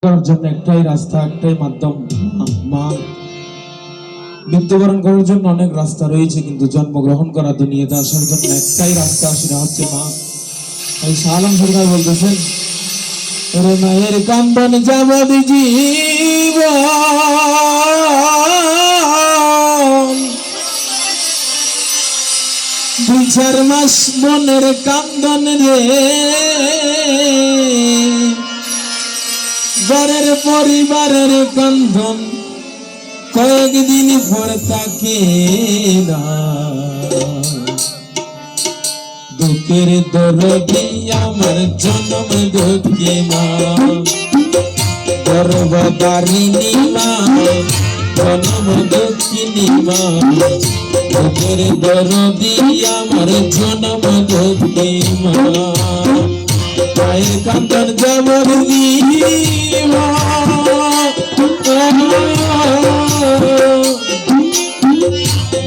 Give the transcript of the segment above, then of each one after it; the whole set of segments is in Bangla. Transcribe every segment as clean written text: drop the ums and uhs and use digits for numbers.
করার জন্য একটাই রাস্তা, একটাই মাধ্যম, মা। মৃত্যুবরণ করার জন্য অনেক রাস্তা রয়েছে, কিন্তু জন্মগ্রহণ করা, দুনিয়াতে আসার জন্য একটাই রাস্তা, সেটা হচ্ছে মা। এই শাহ আলম সরকার বলতেছেন, ওরে মায়ের কান্দন যাবৎ জীবন, 2-4 মাস মনের কান্দন রে, ঘরের পরিবারের কান্দন কয়েকদিন পর তাকে না। দুঃখের দরদি আমার জন্ম দুঃখে মা, গর্ভধারিণী মা, জন্ম দুঃখিনী মা। দুঃখের দরদি আমার জন্ম দুঃখে মা, মায়ের কান্দন যাবর জীবন,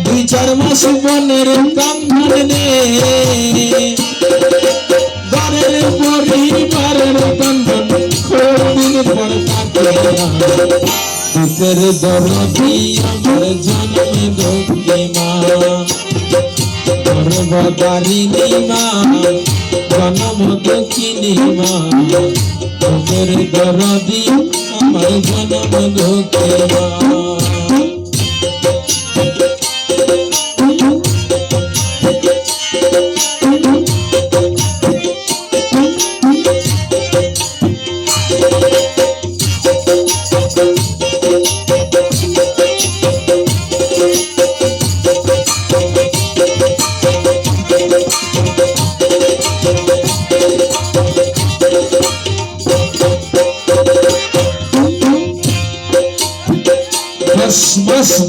2-4 মাস বনের কান্দন রে, ঘরের পরিবারের কান্দন কদিন পর থাকে না। দুঃখের দরদি আমার জন্ম দুঃখে মা, গর্ভধারিণী মা, জন্ম দুঃখিনী মা। দুঃখের দরদি আমার জন্ম দুঃখে মা।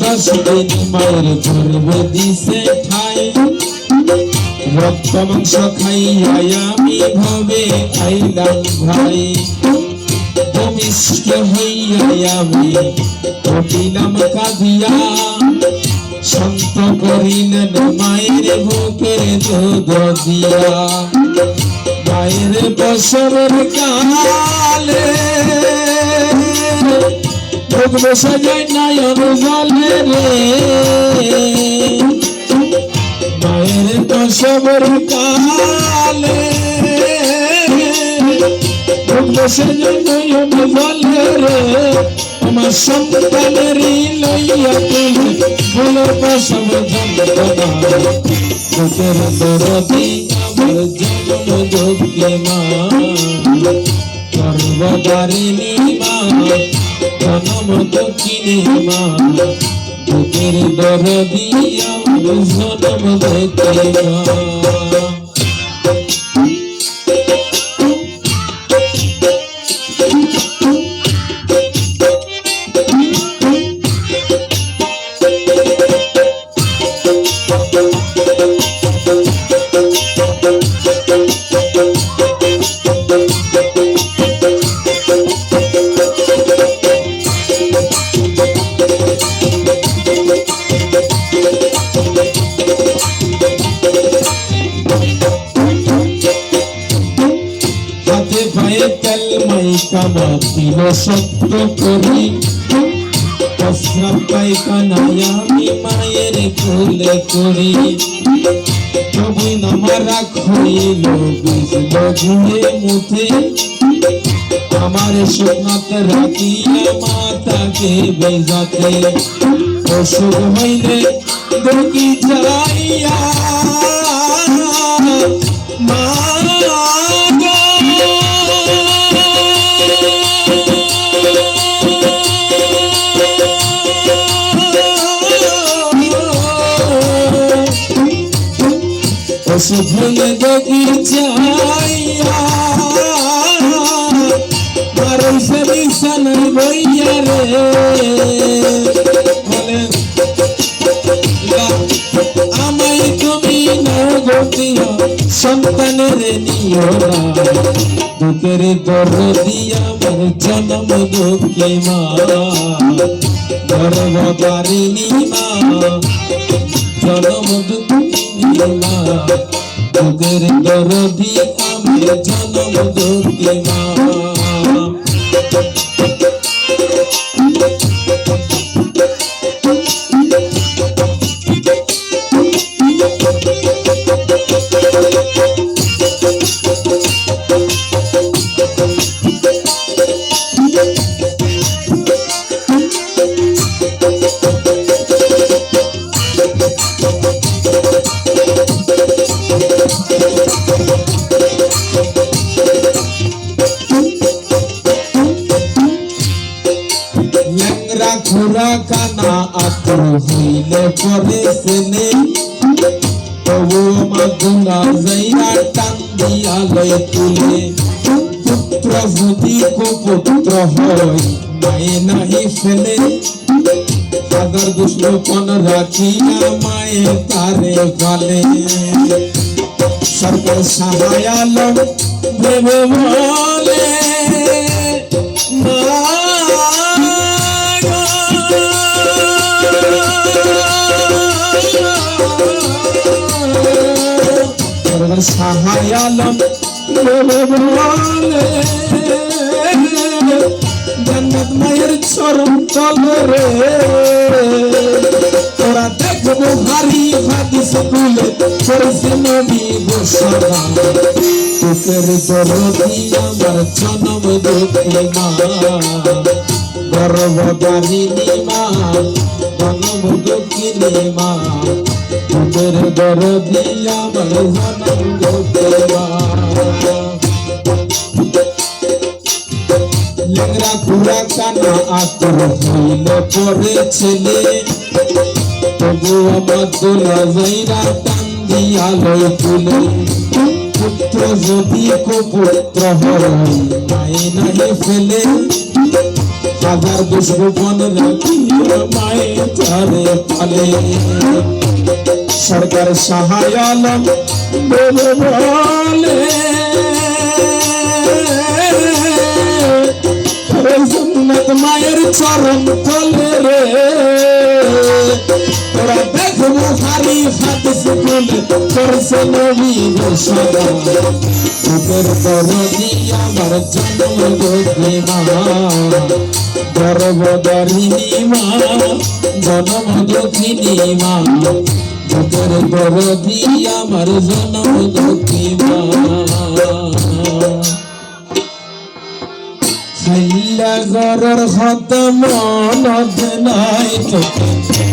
দশ দিন মায়ের গর্ভে দিছে ঠাই, রক্ত মাংস খাইয়া আমি ভবে আইলাম ভাই। ভূমিষ্ঠ হইয়া আমি উঠিলাম কাঁদিয়া, শান্ত করিলেন মায়ের বুকের দুধ দিয়া। মায়ের বছরের কালে বসে যায় নয়ন জলে রে, মায়ের প্রসবের কালে বসে যায় নয়ন জলে রে। আমার সন্তানের লইয়া তুমি বলে প্রসব যন্ত্রণা, বুকের দরদি আমার জন্ম দুঃখে মা, গর্ভধারিণী মা, জন্ম দুঃখিনী মা। বুকের দরদি আমার জন্ম দুঃখে মা। তেল মাইকা মাখিল সত্য করি, প্রস্রাব পায়খানায় আমি মায়ের কোলে করি। তবে আমার রাগ হইল বুঝল ঘুরে মুঠে, আমার স্বপ্নতে রাখিয়া মাতাকে বেজাতে। অসুখ হইলে দেখি যাইয়া মা, অসুখ হইলে দেখি যাইয়া মারই সে বিছানায় বইয়া রে। আমায় তুমি নাও গতিয়া সন্তানের নিও না, দুঃখের দরদি আমার জন্ম দুঃখে মা, গর্ভধারিণী মা, জন্ম দুঃখিনী মা। বুকের দরদি আমার জন্ম দুঃখে মা। ল্যাংরা ঘোরা কানা আতর হইলে পরে সেনে তবু মাগুলা যাইরা টান দিয়া লয় তুলে পুত্র যদি কুপুত্র হয় মায়ে নাহি ফেলে হাজার দুষ্পন রাখিয়া মায়ে তারে পালে সরকার সাহায় আলম ভেবে বলে সাহায় আলম বলে জান্নাত মায়ের চরণ তলে রে তোরা দেখবো হারি হাদিস তুলে করেছে নবী ঘোষণা তোকের দরদি আমার জনম দুঃখী মা গর্ভধারিণী মা জনম দুঃখিনী মা তোদের দরদি আমার জনম দুঃখী মা ল্যাংরা ঘোরা কানা আতর হইলে পরে ছেলে তবু আমার দোলা যাইরা টান দিয়া লয় তুলে পুত্র যদি কুপুত্র হয় মায়ে নাহি ফেলে হাজার দুষ্পন রাখিয়া মায়ে তারে পালে সরকার সাহায় আলম বলে জান্নাত মায়ের চরণ তলে রে তোরা দেখবো হারি হাদিস তুলে করছে নবী ঘোষণা তোদের দরদি আমার জনম দুঃখী মা গর্ভধারিণী মা জনম দুঃখিনী মা তোদের দরদি আমার জনম দুঃখী মা খাইলা গরর হত মনত নাই তোকে